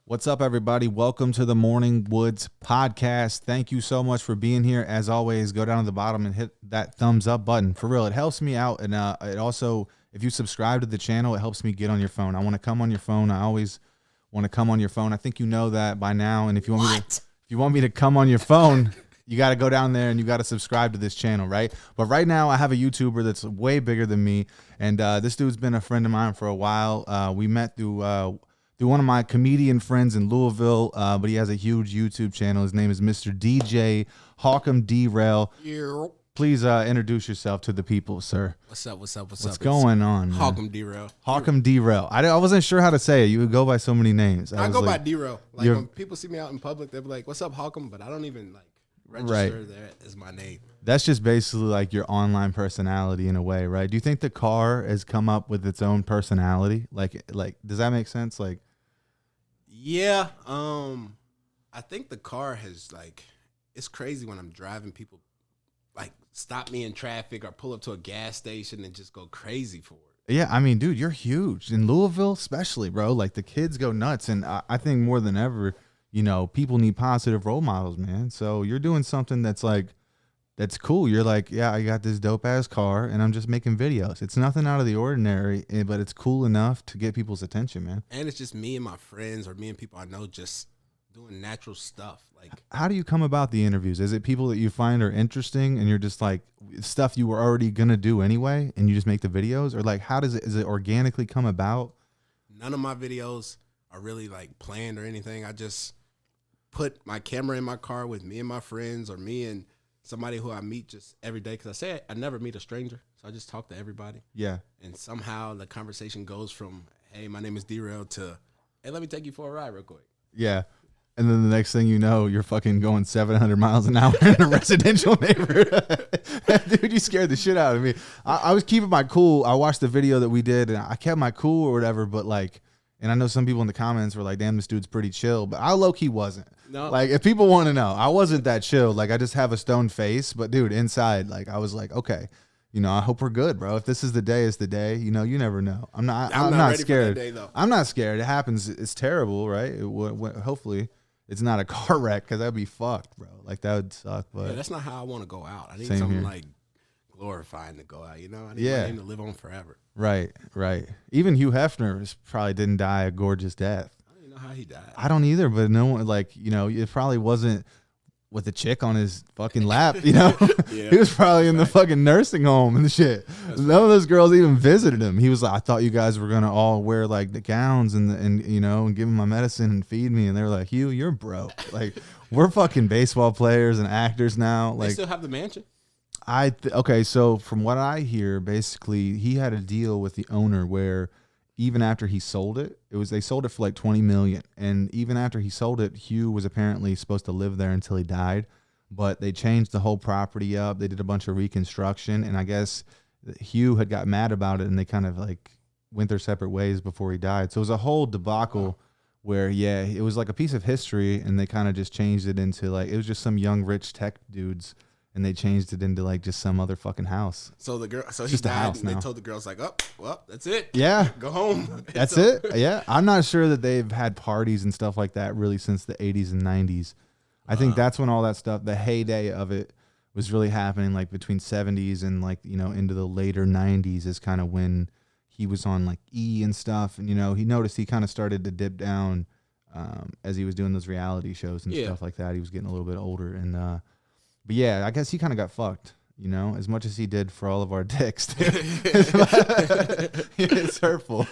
What's up, everybody? Welcome to the Morning Woods podcast. Thank you so much for being here. As always, go down to the bottom and hit that thumbs up button. For real, it helps me out. And it also, if you subscribe to the channel, it helps me get on your phone. I want to come on your phone. I always want to come on your phone. I think you know that by now. And if you want me to come on your phone, you got to go down there and you got to subscribe to this channel, right? But right now, I have a YouTuber that's way bigger than me. And this dude's been a friend of mine for a while. We met through one of my comedian friends in Louisville, but he has a huge YouTube channel. His name is Mr. DJ Hawkum Derail. Yeah. Please introduce yourself to the people, sir. What's up? What's going on, man? Hawkum Derail. Hawkum Derail. I wasn't sure how to say it. You would go by so many names. I go by Derail. Like when people see me out in public, they'll be like, "What's up, Hawkum?" But I don't even register there as my name. That's just basically like your online personality in a way, right? Do you think the car has come up with its own personality? Like, does that make sense? Like, yeah. I think the car has it's crazy when I'm driving. People stop me in traffic or pull up to a gas station and just go crazy for it. Yeah, I mean, dude, you're huge in Louisville, especially, bro. Like the kids go nuts, and I think more than ever, people need positive role models, man. So you're doing something that's cool. You're like, yeah, I got this dope ass car, and I'm just making videos. It's nothing out of the ordinary, but it's cool enough to get people's attention, man. And it's just me and my friends, or me and people I know, just doing natural stuff. Like, how do you come about the interviews? Is it people that you find are interesting, and you're just like stuff you were already gonna do anyway, and you just make the videos, or like how is it organically come about? None of my videos are really planned or anything. I just put my camera in my car with me and my friends, or me and somebody who I meet just every day. Because I say I never meet a stranger, so I just talk to everybody. Yeah. And somehow the conversation goes from, "Hey, my name is Derail," to, "Hey, let me take you for a ride real quick." Yeah. And then the next thing you know, you're fucking going 700 miles an hour in a residential neighborhood. Dude, you scared the shit out of me. I was keeping my cool. I watched the video that we did, and I kept my cool or whatever. But and I know some people in the comments were like, "Damn, this dude's pretty chill." But I low-key wasn't. No. If people want to know, I wasn't that chill. I just have a stone face. But, dude, inside, I was like, okay. I hope we're good, bro. If this is the day, it's the day. You never know. I'm not ready scared. For that day, though. I'm not scared. It happens. It's terrible, right? Hopefully it's not a car wreck, because that'd be fucked, bro. That would suck. But yeah, that's not how I want to go out. I need Same something here. glorifying to go out. I need my name to live on forever. Right. Even Hugh Hefner probably didn't die a gorgeous death. I don't even know how he died. I don't either, but no one, it probably wasn't with a chick on his fucking lap, Yeah. He was probably in the fucking nursing home and shit. None of those girls even visited him. He was like, "I thought you guys were gonna all wear the gowns and give him my medicine and feed me." And they were like, "Hugh, you're broke. We're fucking baseball players and actors now." They still have the mansion? Okay, so from what I hear, basically he had a deal with the owner where even after he sold it, they sold it for $20 million. And even after he sold it, Hugh was apparently supposed to live there until he died. But they changed the whole property up. They did a bunch of reconstruction, and I guess Hugh had got mad about it, and they kind of went their separate ways before he died. So it was a whole debacle where, yeah, it was like a piece of history, and they kind of just changed it into it was just some young rich tech dudes. And they changed it into just some other fucking house. So the girl, he just died, a house and now. they told the girls "Oh, well, that's it. Yeah, go home. That's it. Yeah, I'm not sure that they've had parties and stuff like that really since the 80s and 90s. I think that's when all that stuff, the heyday of it, was really happening. Between 70s and into the later 90s is kind of when he was on E! And stuff. And he noticed he kind of started to dip down as he was doing those reality shows and stuff like that. He was getting a little bit older and. But yeah, I guess he kind of got fucked, as much as he did for all of our dicks. It's hurtful.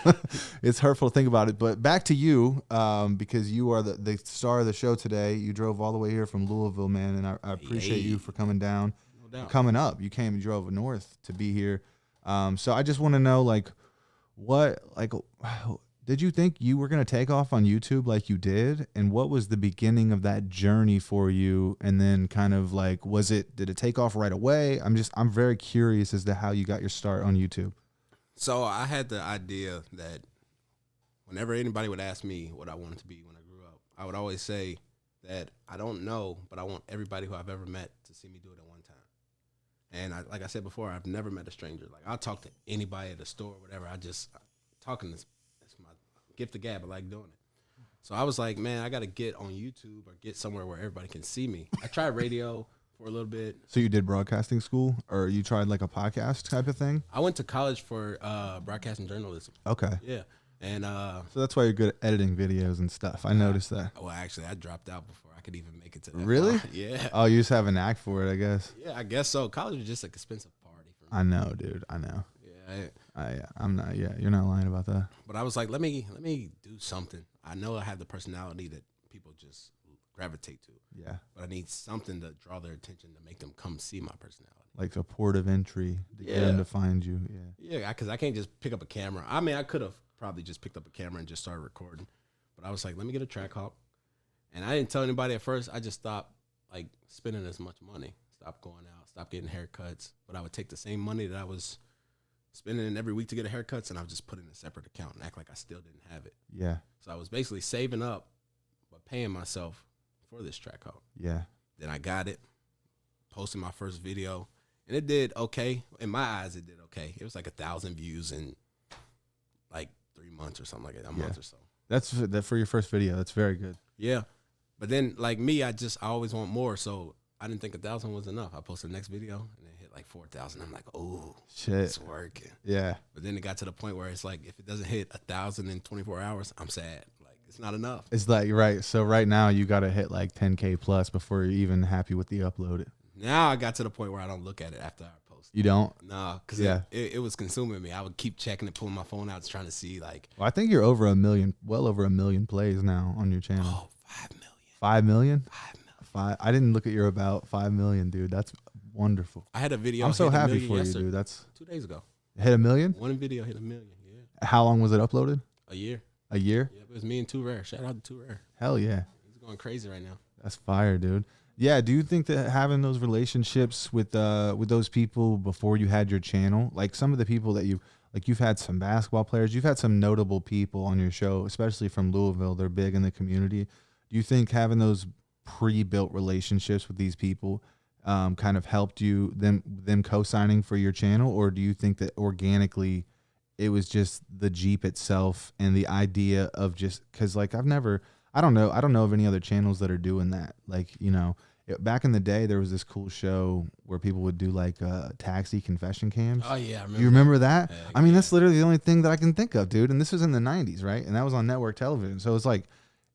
It's hurtful to think about it. But back to you, because you are the star of the show today. You drove all the way here from Louisville, man, and I appreciate you for coming down. No doubt. Coming up. You drove north to be here. So I just want to know, did you think you were going to take off on YouTube like you did? And what was the beginning of that journey for you? And then kind of did it take off right away? I'm very curious as to how you got your start on YouTube. So I had the idea that whenever anybody would ask me what I wanted to be when I grew up, I would always say that I don't know, but I want everybody who I've ever met to see me do it at one time. And like I said before, I've never met a stranger. I'll talk to anybody at the store or whatever. Talking is my gift of gab. I like doing it. So I was like, man, I got to get on YouTube or get somewhere where everybody can see me. I tried radio for a little bit. So you did broadcasting school, or you tried like a podcast type of thing? I went to college for broadcasting journalism. Okay. Yeah. And so that's why you're good at editing videos and stuff. I noticed that. Well, actually, I dropped out before I could even make it to that. Really? Yeah. Oh, you just have an knack for it, I guess. Yeah, I guess so. College was just an expensive party for me. I know, dude. I know. Yeah. I'm not. Yeah, you're not lying about that. But I was like, let me do something. I know I have the personality that people just gravitate to. Yeah. But I need something to draw their attention to make them come see my personality. Like a port of entry to get them to find you. Yeah. Yeah, because I can't just pick up a camera. I mean, I could have probably just picked up a camera and just started recording. But I was like, let me get a trackhawk. And I didn't tell anybody at first. I just stopped like spending as much money. Stopped going out. Stopped getting haircuts. But I would take the same money that I was spending every week to get a haircuts, and I would just put it in a separate account and act like I still didn't have it. Yeah. So I was basically saving up, but paying myself for this trackhawk. Yeah. Then I got it, posted my first video, and it did okay. In my eyes, it did okay. It was like 1,000 views in like 3 months or something like that, a month or so. That's that for your first video. That's very good. Yeah. But then, like me, I always want more, so I didn't think 1,000 was enough. I posted the next video, and it hit like 4,000. I'm like, oh, shit, it's working. Yeah. But then it got to the point where it's like, if it doesn't hit 1,000 in 24 hours, I'm sad. Like, it's not enough. It's like, right. So right now you got to hit like 10K plus before you're even happy with the upload. Now I got to the point where I don't look at it after I post. You don't? No, because it was consuming me. I would keep checking and pulling my phone out, trying to see like. Well, I think you're over 1 million, well over 1 million plays now on your channel. Oh, 5 million. 5 million? 5 million. I didn't look at your about 5 million, dude. That's wonderful. I had a video. I'm so happy for yesterday. you, dude. That's 2 days ago. Hit 1 million? One video hit 1 million. Yeah. How long was it uploaded? A year. A year? Yeah, it was me and Too Rare. Shout out to Too Rare. Hell yeah. He's going crazy right now. That's fire, dude. Yeah, do you think that having those relationships with those people before you had your channel, like some of the people that you've had some basketball players, you've had some notable people on your show, especially from Louisville, they're big in the community. Do you think having those pre-built relationships with these people kind of helped you, them co-signing for your channel, or do you think that organically it was just the Jeep itself and the idea of just, because like I don't know of any other channels that are doing that. Like, you know, back in the day, there was this cool show where people would do like taxi confession cams. Oh yeah, I remember. You remember that? I mean, yeah. that's literally the only thing that I can think of, dude. And this was in the 90s, right? And that was on network television. So it's like,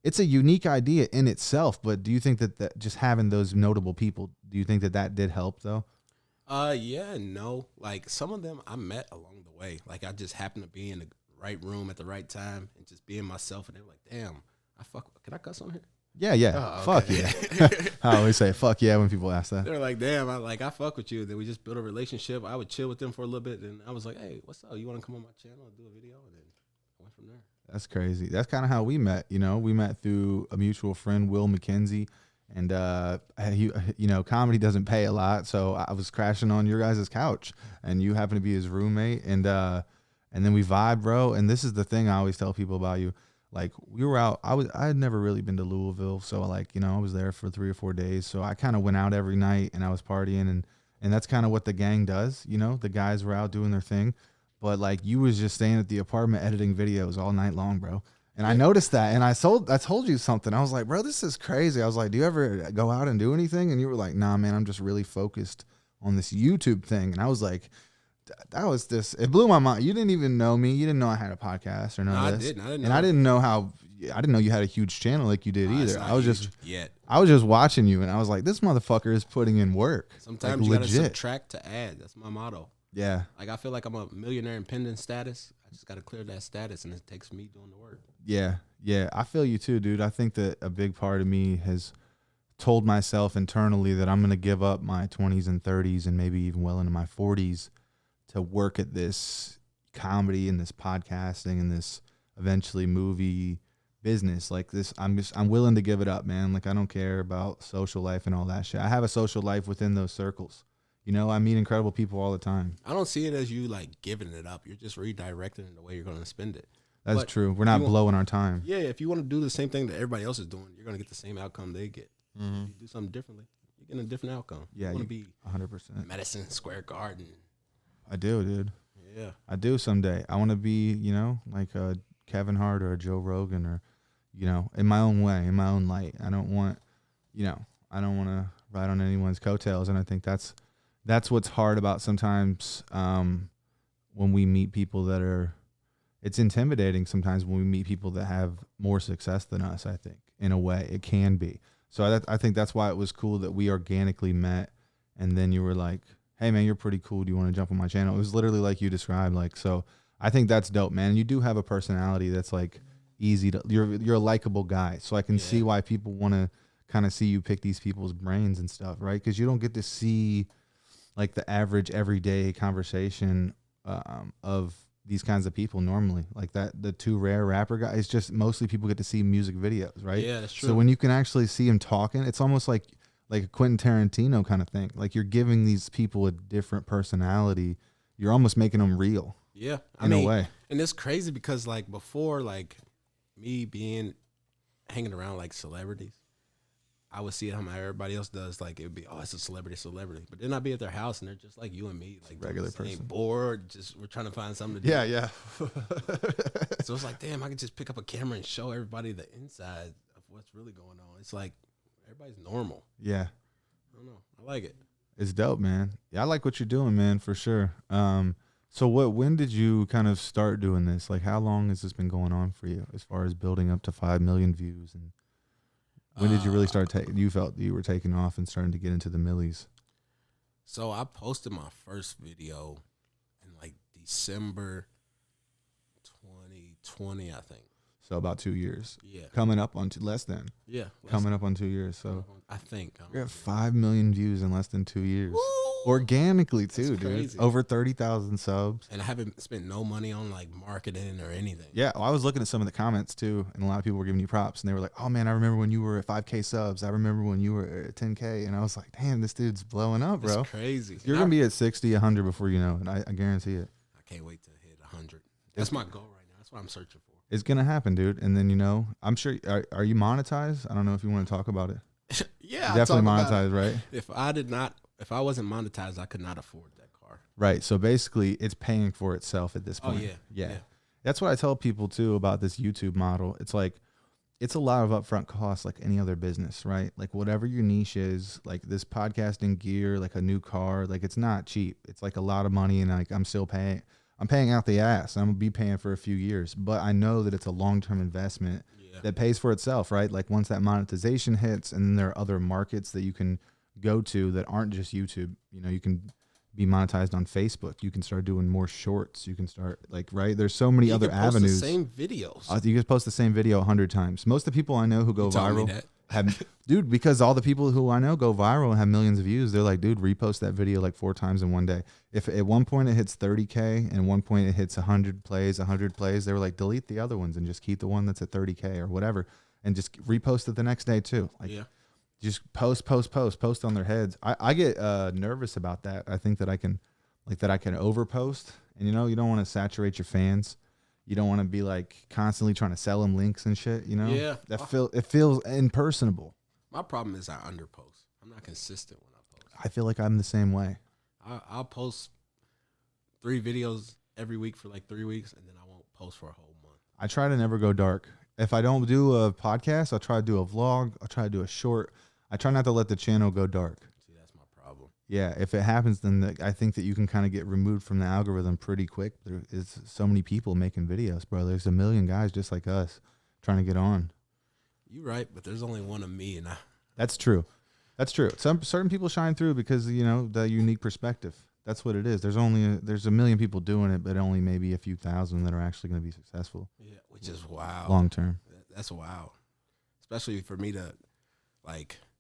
it's a unique idea in itself. But do you think that just having those notable people, do you think that did help though? Yeah, no. Like some of them I met along the way. Like I just happened to be in the right room at the right time and just being myself. And they were like, damn. Can I cuss on here? Yeah. Oh, fuck okay. yeah. I always say fuck yeah when people ask that. They're like, damn, I fuck with you. Then we just built a relationship. I would chill with them for a little bit. And I was like, hey, what's up? You want to come on my channel and do a video? And then I went from there. That's crazy. That's kind of how we met. You know, we met through a mutual friend, Will McKenzie. And, you know, comedy doesn't pay a lot. So I was crashing on your guys' couch and you happen to be his roommate. And then we vibe, bro. And this is the thing I always tell people about you. Like we were out, I had never really been to Louisville. So like, you know, I was there for 3 or 4 days. So I kind of went out every night and I was partying and that's kind of what the gang does. You know, the guys were out doing their thing, but like you was just staying at the apartment editing videos all night long, bro. And I noticed that. And I told you something. I was like, bro, this is crazy. I was like, do you ever go out and do anything? And you were like, nah, man, I'm just really focused on this YouTube thing. And I was like, that was just, it blew my mind. You didn't even know me. You didn't know I had a podcast or none of this. I didn't know. And I didn't know you had a huge channel like you did either. I was just watching you and I was like, this motherfucker is putting in work. Sometimes like, you legit. gotta subtract to add. That's my motto. Yeah. Like I feel like I'm a millionaire in pending status. I just gotta clear that status and it takes me doing the work. Yeah. Yeah. I feel you too, dude. I think that a big part of me has told myself internally that I'm going to give up my 20s and 30s and maybe even well into my 40s to work at this comedy and this podcasting and this eventually movie business like this. I'm willing to give it up, man. Like I don't care about social life and all that shit. I have a social life within those circles. You know, I meet incredible people all the time. I don't see it as you like giving it up. You're just redirecting the way you're going to spend it. That's true. We're not blowing our time. Yeah, if you want to do the same thing that everybody else is doing, you're going to get the same outcome they get. Mm-hmm. If you do something differently, you're getting a different outcome. Yeah, you want to be 100%. Madison Square Garden. I do, dude. Yeah. I do someday. I want to be, you know, like a Kevin Hart or a Joe Rogan or, you know, in my own way, in my own light. I don't want, you know, I don't want to ride on anyone's coattails. And I think that's what's hard about sometimes when we meet people that are, it's intimidating sometimes when we meet people that have more success than us, I think, in a way. It can be. So I think that's why it was cool that we organically met. And then you were like, hey, man, you're pretty cool. Do you want to jump on my channel? It was literally like you described. Like, so I think that's dope, man. You do have a personality that's like easy to, you're a likable guy. So I can see why people want to kind of see you pick these people's brains and stuff, right? Because you don't get to see like the average everyday conversation of these kinds of people normally, like that. The two rare rapper guys, just mostly people get to see music videos, right? Yeah, that's true. So when you can actually see him talking, it's almost like a Quentin Tarantino kind of thing. Like you're giving these people a different personality. You're almost making them real. Yeah, in a way. And it's crazy because like before, like me hanging around like celebrities, I would see how everybody else does. Like it would be, oh, it's a celebrity. But then I'd be at their house and they're just like you and me, like regular person, bored. Just we're trying to find something to do. Yeah. So it's like, damn, I could just pick up a camera and show everybody the inside of what's really going on. It's like everybody's normal. Yeah, I don't know. I like it. It's dope, man. Yeah, I like what you're doing, man, for sure. So when did you kind of start doing this? Like, how long has this been going on for you as far as building up to 5 million views? And when did you really start you felt you were taking off and starting to get into the millies? So I posted my first video in like December 2020, I think. So about 2 years. Yeah. Coming up on less than. Yeah. Coming up on 2 years. So I think. You're at 5 million views in less than 2 years. Woo! Organically too, That's dude. crazy. Over 30,000 subs. And I haven't spent no money on like marketing or anything. Yeah, well, I was looking at some of the comments too, and a lot of people were giving you props, and they were like, "Oh man, I remember when you were at 5K subs. I remember when you were at 10K." And I was like, "Damn, this dude's blowing up, bro." It's crazy. You're gonna be at 60, 100 before you know it. I guarantee it. I can't wait to hit 100. That's my goal right now. That's what I'm searching for. It's gonna happen, dude. And then I'm sure. Are you monetized? I don't know if you want to talk about it. Yeah, definitely monetized, right? If I wasn't monetized, I could not afford that car. Right. So basically, it's paying for itself at this point. Oh yeah. That's what I tell people too about this YouTube model. It's like, it's a lot of upfront costs like any other business, right? Like whatever your niche is, like this podcasting gear, like a new car, like it's not cheap. It's like a lot of money, and like I'm paying out the ass. I'm gonna be paying for a few years, but I know that it's a long-term investment that pays for itself, right? Like once that monetization hits, and then there are other markets that you can go to that aren't just YouTube. You know, you can be monetized on Facebook. You can start doing more shorts. You can start right. There's so many other avenues. The same videos. You can post the same video 100 times. Most of the people I know who go viral dude, because all the people who I know go viral and have millions of views, they're like, dude, repost that video like 4 times in one day. If at one point it hits 30K and one point it hits 100 plays, they were like, delete the other ones and just keep the one that's at 30K or whatever, and just repost it the next day too. Like, just post on their heads. I get nervous about that. I think that I can overpost, and you don't want to saturate your fans. You don't want to be like constantly trying to sell them links and shit. Yeah. It feels impersonable. My problem is I underpost. I'm not consistent when I post. I feel like I'm the same way. I'll post 3 videos every week for like 3 weeks, and then I won't post for a whole month. I try to never go dark. If I don't do a podcast, I'll try to do a vlog. I'll try to do a short. I try not to let the channel go dark. See, that's my problem. Yeah, if it happens, then I think that you can kind of get removed from the algorithm pretty quick. There is so many people making videos, bro. There's a million guys just like us trying to get on. You're right, but there's only one of me, and That's true. That's true. Certain people shine through because the unique perspective. That's what it is. There's a million people doing it, but only maybe a few thousand that are actually going to be successful. Yeah, which is wild. Long term. That's wild, especially for me to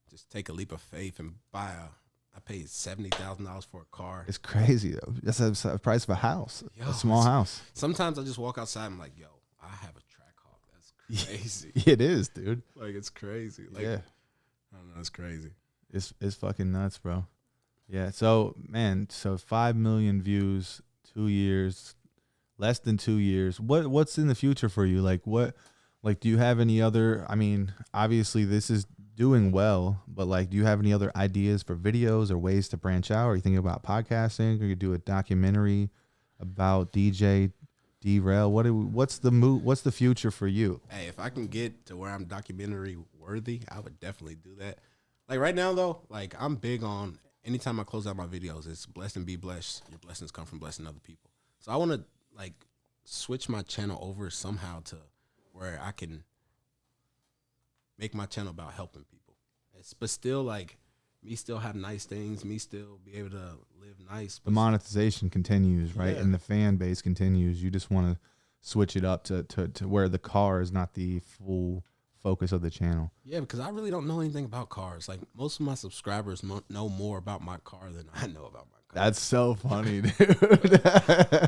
just take a leap of faith and I paid $70,000 for a car. It's crazy though. That's the price of a house, a small house. Sometimes I just walk outside and I'm like, yo, I have a trackhawk. That's crazy. It is, dude. Like it's crazy. Like, yeah. I don't know. It's crazy. It's fucking nuts, bro. Yeah. So 5 million views, 2 years, less than 2 years. What's in the future for you? Do you have any other, obviously this is doing well, but do you have any other ideas for videos or ways to branch out? Are you thinking about podcasting, or you do a documentary about DJ derail. What's the future for you? Hey, if I can get to where I'm documentary worthy, I would definitely do that. Like right now though, like I'm big on anytime I close out my videos, it's blessed and be blessed. Your blessings come from blessing other people. So I want to like switch my channel over somehow to where I can make my channel about helping people. But still like me still have nice things, me still be able to live nice. The monetization continues, right? Yeah. And the fan base continues. You just want to switch it up to where the car is not the full focus of the channel. Yeah, because I really don't know anything about cars. Like most of my subscribers know more about my car than I know about my car. That's so funny, dude.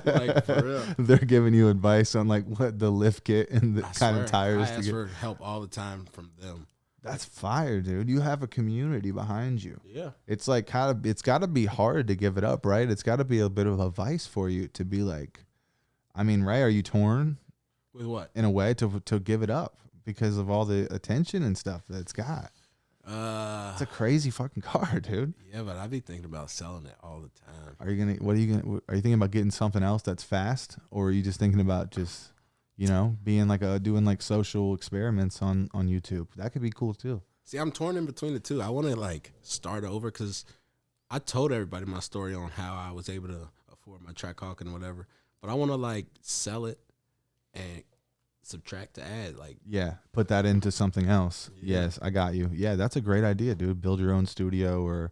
Like for real. They're giving you advice on like what the lift kit and the kind of tires I to ask get. for help all the time from them. That's fire, dude. You have a community behind you. Yeah. It's like it's got to be hard to give it up, right? It's got to be a bit of a vice for you to be like, I mean, Ray, are you torn With what? in a way to give it up because of all the attention and stuff that it's got? It's a crazy fucking car, dude. Yeah, but I be thinking about selling it all the time. Are you thinking about getting something else that's fast, or are you just thinking about just, being like doing like social experiments on YouTube? That could be cool too. See, I'm torn in between the two. I want to like start over because I told everybody my story on how I was able to afford my trackhawk and whatever. But I want to like sell it and subtract to add. Like, Yeah, put that into something else. Yeah. Yes, I got you. Yeah, that's a great idea, dude. Build your own studio, or,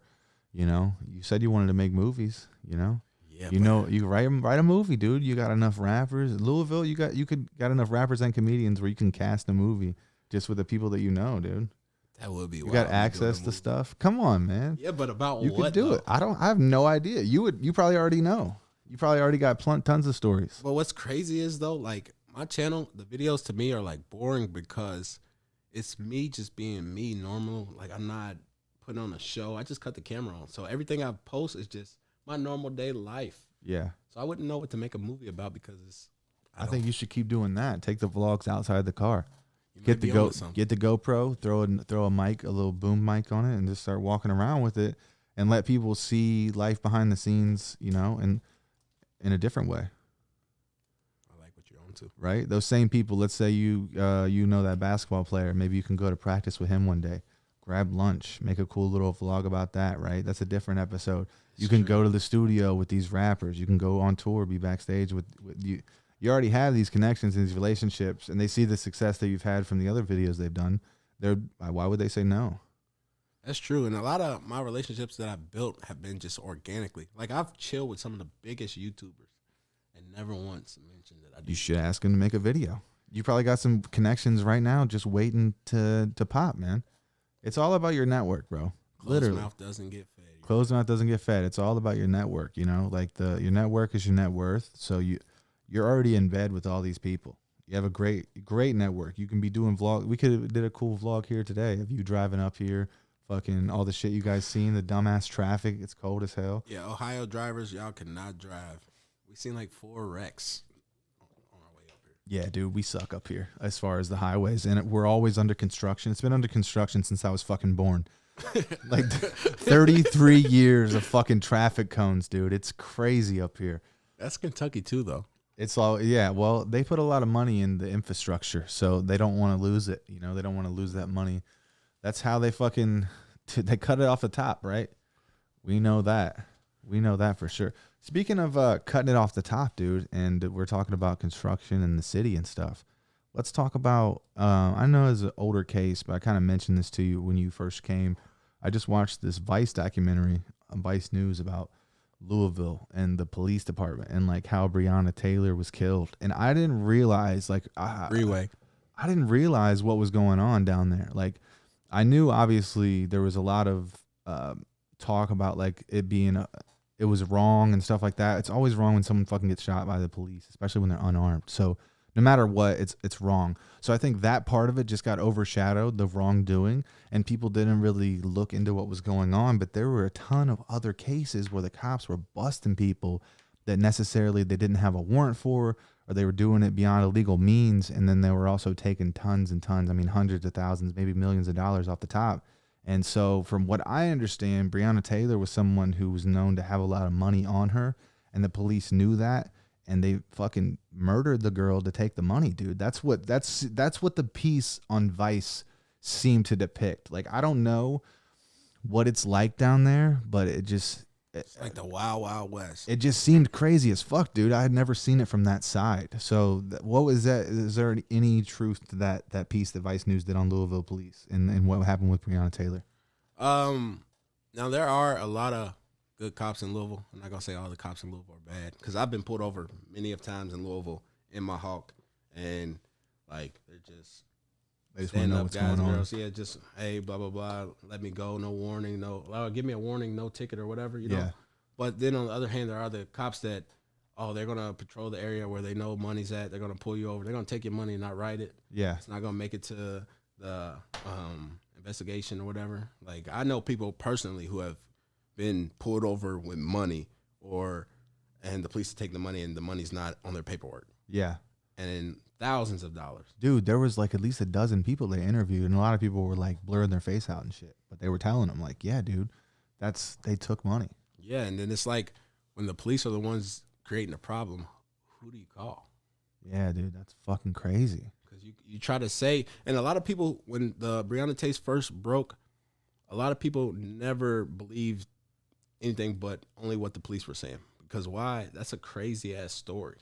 you said you wanted to make movies. yeah, You write a movie, dude. You got enough rappers. Louisville, you got enough rappers and comedians where you can cast a movie just with the people that you know, dude. that would be. You got access to stuff. Come on, man. Yeah, but about You what? could do though? it. I have no idea. You probably already know. You probably already got tons of stories. But what's crazy is though, like my channel, the videos to me are like boring because it's me just being me, normal. Like I'm not putting on a show. I just cut the camera on, so everything I post is just my normal day life. Yeah. So I wouldn't know what to make a movie about because I think you should keep doing that. Take the vlogs outside the car. you Get might the be onto something. get the GoPro, throw a mic, a little boom mic on it, and just start walking around with it, and let people see life behind the scenes, and in a different way, I like what you're on to. right? Those same people. Let's say you know that basketball player. Maybe you can go to practice with him one day. Grab lunch, make a cool little vlog about that, right? That's a different episode. You can go to the studio with these rappers. You can go on tour, be backstage with you. You already have these connections and these relationships, and they see the success that you've had from the other videos they've done. Why would they say no? That's true, and a lot of my relationships that I've built have been just organically. Like I've chilled with some of the biggest YouTubers, and never once mentioned that I do. You should ask them to make a video. You probably got some connections right now, just waiting to pop, man. It's all about your network, bro. Closed mouth doesn't get fed. Closed mouth doesn't get fed. It's all about your network. Like your network is your net worth. So you're already in bed with all these people. You have a great network. You can be doing vlog. We could have did a cool vlog here today of you driving up here, fucking all the shit you guys seen, the dumbass traffic. It's cold as hell. Yeah, Ohio drivers, y'all cannot drive. We seen like 4 wrecks on our way up here. Yeah, dude, we suck up here as far as the highways, and we're always under construction. It's been under construction since I was fucking born. Like 33 years of fucking traffic cones, dude. It's crazy up here. That's Kentucky too, though. It's all, yeah. Well, they put a lot of money in the infrastructure, so they don't want to lose it. They don't want to lose that money. That's how they they cut it off the top, right? We know that. We know that for sure. Speaking of cutting it off the top, dude, and we're talking about construction in the city and stuff. Let's talk about, I know it's an older case, but I kind of mentioned this to you when you first came. I just watched this Vice documentary on Vice News about Louisville and the police department and like how Breonna Taylor was killed. And I didn't realize Freeway. I didn't realize what was going on down there. Like I knew obviously there was a lot of talk about like it being it was wrong and stuff like that. It's always wrong when someone fucking gets shot by the police, especially when they're unarmed. So no matter what, it's wrong. So I think that part of it just got overshadowed, the wrongdoing, and people didn't really look into what was going on. But there were a ton of other cases where the cops were busting people that necessarily they didn't have a warrant for, or they were doing it beyond illegal means. And then they were also taking tons and tons, I mean, hundreds of thousands, maybe millions of dollars off the top. And so from what I understand, Breonna Taylor was someone who was known to have a lot of money on her, and the police knew that. and they fucking murdered the girl to take the money, dude. That's what the piece on Vice seemed to depict. Like, I don't know what it's like down there, but it's like the Wild Wild West. It just seemed crazy as fuck, dude. I had never seen it from that side. So what was that? Is there any truth to that piece that Vice News did on Louisville police and what happened with Breonna Taylor? Now there are a lot of good cops in Louisville. I'm not gonna say all the cops in Louisville are bad, because I've been pulled over many of times in Louisville in my Hawk, and like they just want to know what's guys going and on. girls. Yeah, just hey, blah blah blah, let me go, no warning, give me a warning, no ticket or whatever, you know. Yeah. But then on the other hand, there are the cops that, they're gonna patrol the area where they know money's at. They're gonna pull you over. They're gonna take your money and not write it. Yeah. It's not gonna make it to the investigation or whatever. Like, I know people personally who have been pulled over with money, and the police take the money and the money's not on their paperwork. Yeah. And thousands of dollars. Dude, there was like at least a dozen people they interviewed, and a lot of people were like blurring their face out and shit. But they were telling them like, yeah, dude, they took money. Yeah, and then it's like, when the police are the ones creating a problem, who do you call? Yeah, dude, that's fucking crazy. Because you try to say, and a lot of people, when the Breonna case first broke, a lot of people never believed anything but only what the police were saying. Because why? That's a crazy ass story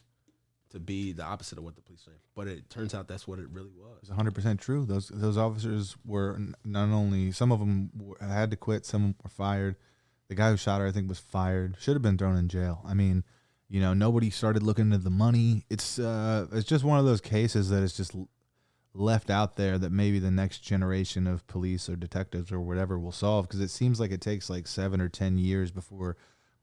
to be the opposite of what the police say. But it turns out that's what it really was. It's 100% true. Those officers were not only, some of them had to quit, some of them were fired. The guy who shot her, I think, was fired. Should have been thrown in jail. I mean, you know, nobody started looking into the money. It's just one of those cases that is just left out there that maybe the next generation of police or detectives or whatever will solve, because it seems like it takes like 7 or 10 years before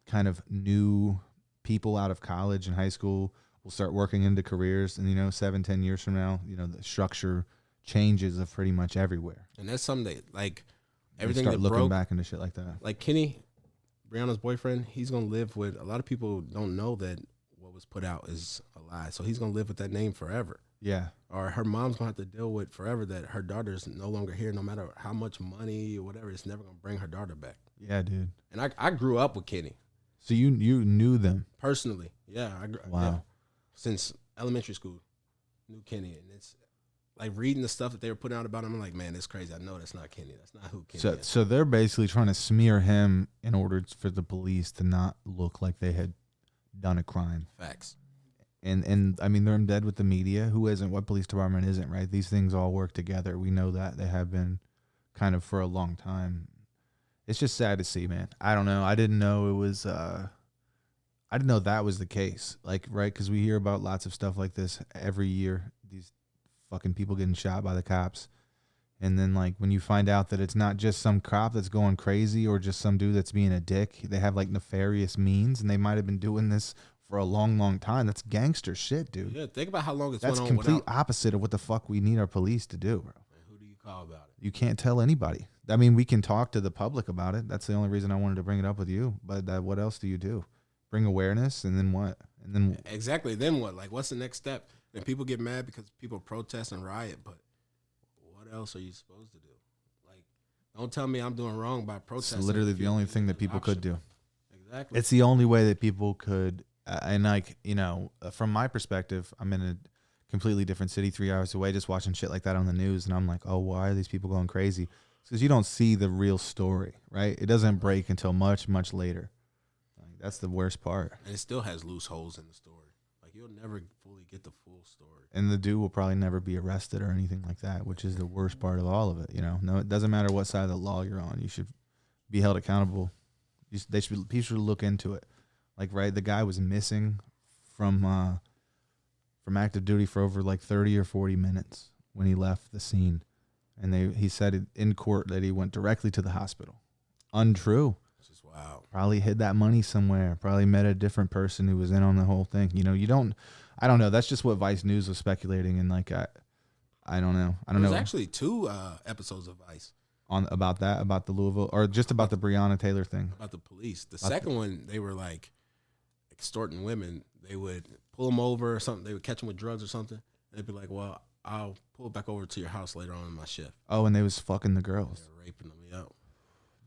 kind of new people out of college and high school will start working into careers. And, 7-10 years from now, the structure changes of pretty much everywhere. And that's something that, like, everything everything start that looking broke, back into shit like that. like Kenny, Brianna's boyfriend, he's going to live with, a lot of people don't know that what was put out is a lie. So he's going to live with that name forever. Yeah. Or her mom's going to have to deal with forever that her daughter's no longer here, no matter how much money or whatever. It's never going to bring her daughter back. Yeah, dude. And I grew up with Kenny. So you knew them? Personally. Yeah. Wow. Yeah. Since elementary school, knew Kenny. And it's like reading the stuff that they were putting out about him. I'm like, man, that's crazy. I know that's not Kenny. That's not who Kenny is. So they're basically trying to smear him in order for the police to not look like they had done a crime. Facts. And I mean, they're in bed with the media. Who isn't? What police department isn't, right? These things all work together. We know that. They have been kind of for a long time. It's just sad to see, man. I don't know. I didn't know it was, I didn't know that was the case. Like, right? Because we hear about lots of stuff like this every year. These fucking people getting shot by the cops. And then, like, when you find out that it's not just some cop that's going crazy or just some dude that's being a dick, they have, like, nefarious means, and they might have been doing this for a long, long time. That's gangster shit, dude. Yeah, think about how long it's That's went on complete without. opposite of what the fuck we need our police to do, bro. Who do you call about it? You can't tell anybody. I mean, we can talk to the public about it. That's the only reason I wanted to bring it up with you. But what else do you do? Bring awareness, and then what? And then Exactly. Then what? Like, what's the next step? And people get mad because people protest and riot, but what else are you supposed to do? Like, don't tell me I'm doing wrong by protesting. it's literally the only thing that people could do. Exactly. It's the only way that people could, and like, from my perspective, I'm in a completely different city 3 hours away just watching shit like that on the news, and I'm like, oh, why are these people going crazy? Because you don't see the real story, right? It doesn't break until much, much later. Like, that's the worst part. And it still has loose holes in the story. Like, you'll never fully get the full story. And the dude will probably never be arrested or anything like that, which is the worst part of all of it. No, it doesn't matter what side of the law you're on. You should be held accountable. People should look into it. Like, right, the guy was missing from active duty for over like 30 or 40 minutes when he left the scene. And he said in court that he went directly to the hospital. Untrue. Which is wild. Probably hid that money somewhere. Probably met a different person who was in on the whole thing. I don't know. That's just what Vice News was speculating. And like, I don't know. There's actually 2 episodes of Vice. About the Louisville, or just about the Breonna Taylor thing. About the police. The second one, they were like extorting women. They would pull them over or something. They would catch them with drugs or something. They'd be like, well, I'll pull it back over to your house later on in my shift. Oh, and they was fucking the girls. They were raping them, yep.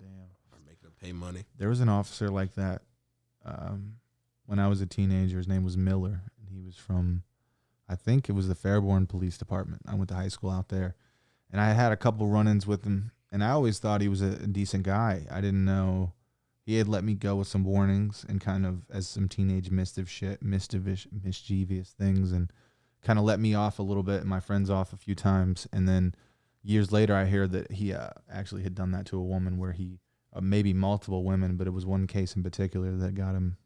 Damn. Or making them pay money. There was an officer like that when I was a teenager. His name was Miller, and he was from, I think it was the Fairborn Police Department. I went to high school out there, and I had a couple run-ins with him, and I always thought he was a decent guy. I didn't know he had let me go with some warnings and kind of as some teenage mischievous things, and kind of let me off a little bit and my friends off a few times. And then years later, I hear that he actually had done that to a woman, where he maybe multiple women, but it was one case in particular that got him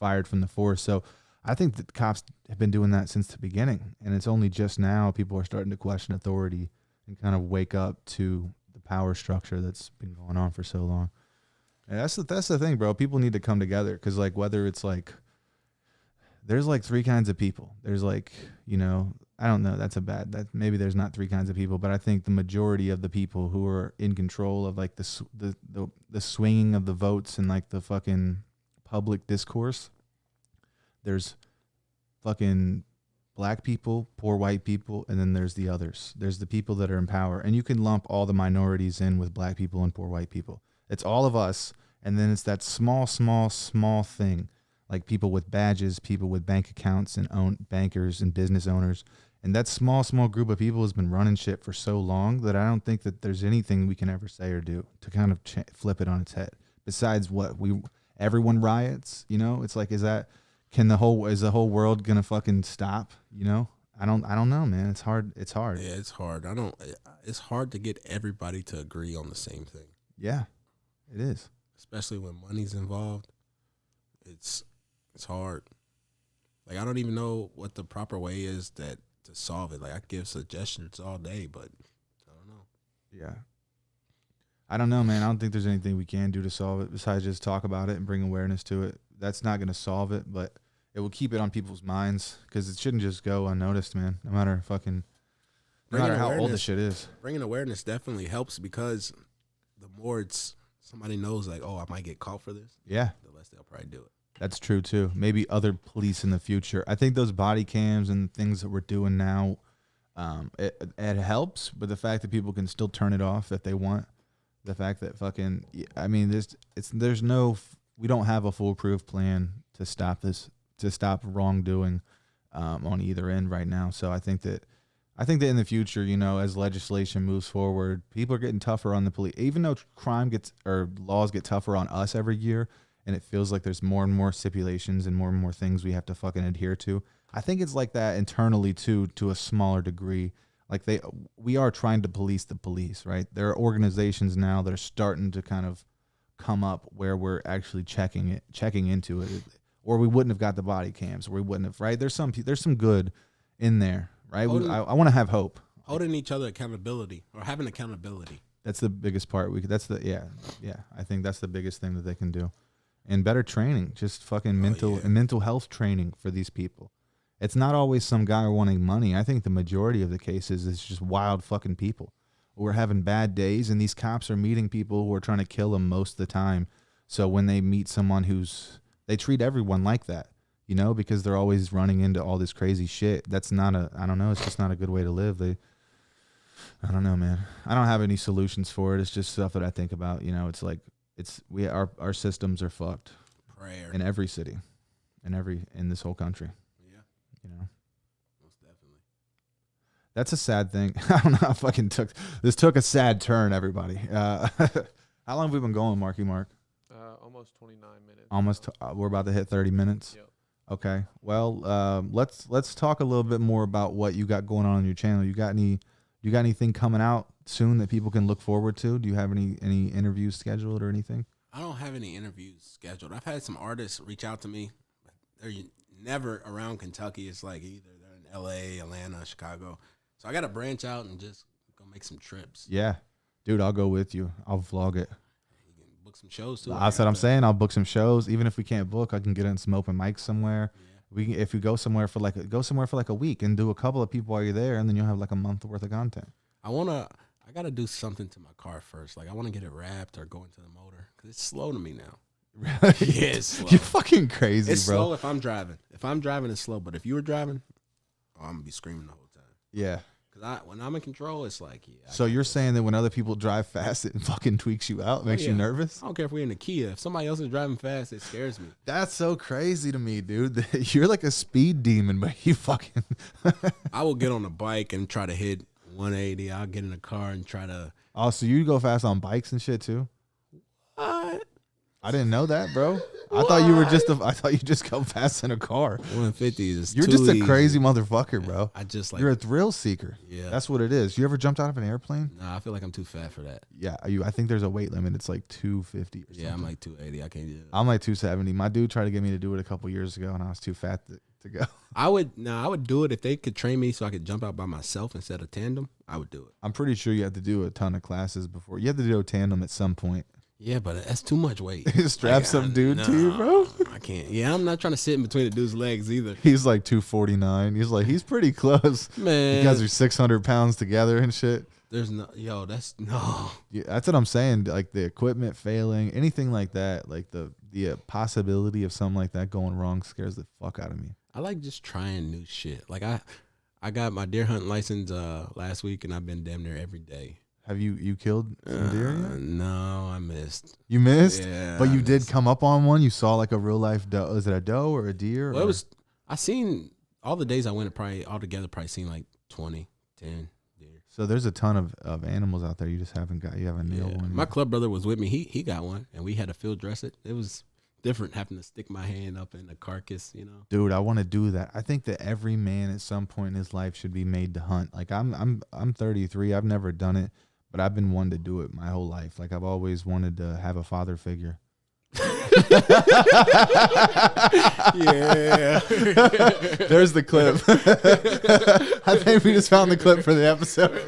fired from the force. So I think that cops have been doing that since the beginning, and it's only just now people are starting to question authority and kind of wake up to the power structure that's been going on for so long. And that's the thing, bro. People need to come together, because like whether it's like there's like three kinds of people. There's like, you know, I don't know. That maybe there's not three kinds of people, but I think the majority of the people who are in control of like the swinging of the votes and like the fucking public discourse, there's fucking black people, poor white people, and then there's the others. There's the people that are in power, and you can lump all the minorities in with black people and poor white people. It's all of us, and then it's that small thing, like people with badges, people with bank accounts, and bankers and business owners. And that small group of people has been running shit for so long that I don't think that there's anything we can ever say or do to kind of flip it on its head. Besides everyone riots, you know? It's like, is the whole world gonna fucking stop? You know? I don't know, man. It's hard. Yeah, it's hard. It's hard to get everybody to agree on the same thing. Yeah, it is. Especially when money's involved. It's hard. Like, I don't even know what the proper way is to solve it. Like, I give suggestions all day, but I don't know. Yeah. I don't know, man. I don't think there's anything we can do to solve it besides just talk about it and bring awareness to it. That's not going to solve it, but it will keep it on people's minds, because it shouldn't just go unnoticed, man. No matter how old the shit is. Bringing awareness definitely helps, because the more somebody knows, like, oh, I might get caught for this. Yeah. The less they'll probably do it. That's true too. Maybe other police in the future. I think those body cams and things that we're doing now, it helps. But the fact that people can still turn it off if they want, the fact that we don't have a foolproof plan to stop wrongdoing on either end right now. So I think that in the future, you know, as legislation moves forward, people are getting tougher on the police. Even though laws get tougher on us every year, and it feels like there's more and more stipulations and more things we have to fucking adhere to. I think it's like that internally too, to a smaller degree. Like we are trying to police the police, right? There are organizations now that are starting to kind of come up where we're actually checking into it, or we wouldn't have got the body cams, or we wouldn't have, right? There's some good in there, right? I want to have hope. Holding each other accountability, or having accountability. That's the biggest part. I think that's the biggest thing that they can do. And better training, just fucking mental health training for these people. It's not always some guy wanting money. I think the majority of the cases is just wild fucking people who are having bad days, and these cops are meeting people who are trying to kill them most of the time. So when they meet someone they treat everyone like that, you know, because they're always running into all this crazy shit. That's not I don't know, it's just not a good way to live. I don't know, man. I don't have any solutions for it. It's just stuff that I think about, you know. It's like, our systems are fucked. Prayer. In every city, in this whole country. Yeah. You know. Most definitely. That's a sad thing. I don't know. This took a sad turn, everybody. How long have we been going, Marky Mark? Almost 29 minutes. Almost. We're about to hit 30 minutes. Yep. Okay. Well, let's talk a little bit more about what you got going on your channel. You got anything coming out soon that people can look forward to? Do you have any interviews scheduled or anything? I don't have any interviews scheduled. I've had some artists reach out to me. They're never around Kentucky. It's like either they're in L.A., Atlanta, Chicago. So I got to branch out and just go make some trips. Yeah. Dude, I'll go with you. I'll vlog it. You can book some shows too. I'm saying. I'll book some shows. Even if we can't book, I can get in some open mics somewhere. Yeah. If you go somewhere for like a week and do a couple of people while you're there, and then you'll have like a month worth of content. I got to do something to my car first. Like, I want to get it wrapped or go into the motor, because it's slow to me now. Really? Yeah, it's slow. You're fucking crazy, it's bro. It's slow if I'm driving. If I'm driving, it's slow. But if you were driving, I'm going to be screaming the whole time. Yeah. 'Cause when I'm in control, it's like, yeah. So you're saying that when other people drive fast, it fucking tweaks you out, makes you nervous? I don't care if we're in the Kia. If somebody else is driving fast, it scares me. That's so crazy to me, dude. You're like a speed demon, but you fucking. I will get on a bike and try to hit 180. I'll get in a car and try to. Oh, so you go fast on bikes and shit too? What? I didn't know that, bro. I thought you were I thought you just go fast in a car. 150 is You're too just a easy. crazy motherfucker, bro. I just like. You're a thrill seeker. Yeah. That's what it is. You ever jumped out of an airplane? Nah, I feel like I'm too fat for that. Yeah, I think there's a weight limit. It's like 250 or something. Yeah, I'm like 280. I can't do that. I'm like 270. My dude tried to get me to do it a couple years ago, and I was too fat to go. I would do it if they could train me so I could jump out by myself instead of tandem. I would do it. I'm pretty sure you have to do a ton of classes before. You have to do a tandem at some point. Yeah, but that's too much weight. Strap some dude to you, bro. I can't. Yeah, I'm not trying to sit in between the dude's legs either. He's like 249. He's pretty close. Man, you guys are 600 pounds together and shit. There's no, that's no. Yeah, that's what I'm saying. Like the equipment failing, anything like that, like the possibility of something like that going wrong scares the fuck out of me. I like just trying new shit. Like I got my deer hunting license last week, and I've been damn near every day. Have you killed some deer yet? No, I missed. You missed? Yeah, but you did come up on one? You saw like a real life doe? Is it a doe or a deer? Well, I seen all the days I went, probably seen like 20, 10 deer. So there's a ton of animals out there. You just haven't nailed one. My club brother was with me. He got one, and we had to field dress it. It was different having to stick my hand up in the carcass, Dude, I want to do that. I think that every man at some point in his life should be made to hunt. Like I'm 33. I've never done it. But I've been one to do it my whole life. Like I've always wanted to have a father figure. Yeah. There's the clip. I think we just found the clip for the episode.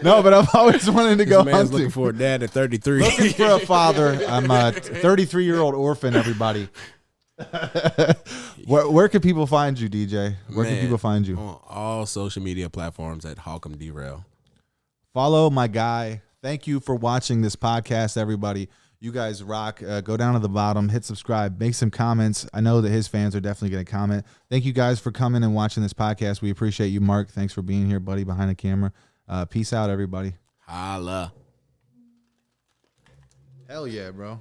No, but I've always wanted to go man's hunting. looking for a dad at 33. Looking for a father. I'm a 33-year-old orphan, everybody. Where can people find you, DJ? Where can people find you? On all social media platforms at Hawk'em Derail. Follow my guy. Thank you for watching this podcast, everybody. You guys rock. Go down to the bottom, hit subscribe, make some comments. I know that his fans are definitely going to comment. Thank you guys for coming and watching this podcast. We appreciate you, Mark. Thanks for being here, buddy, behind the camera. Peace out, everybody. Holla. Hell yeah, bro.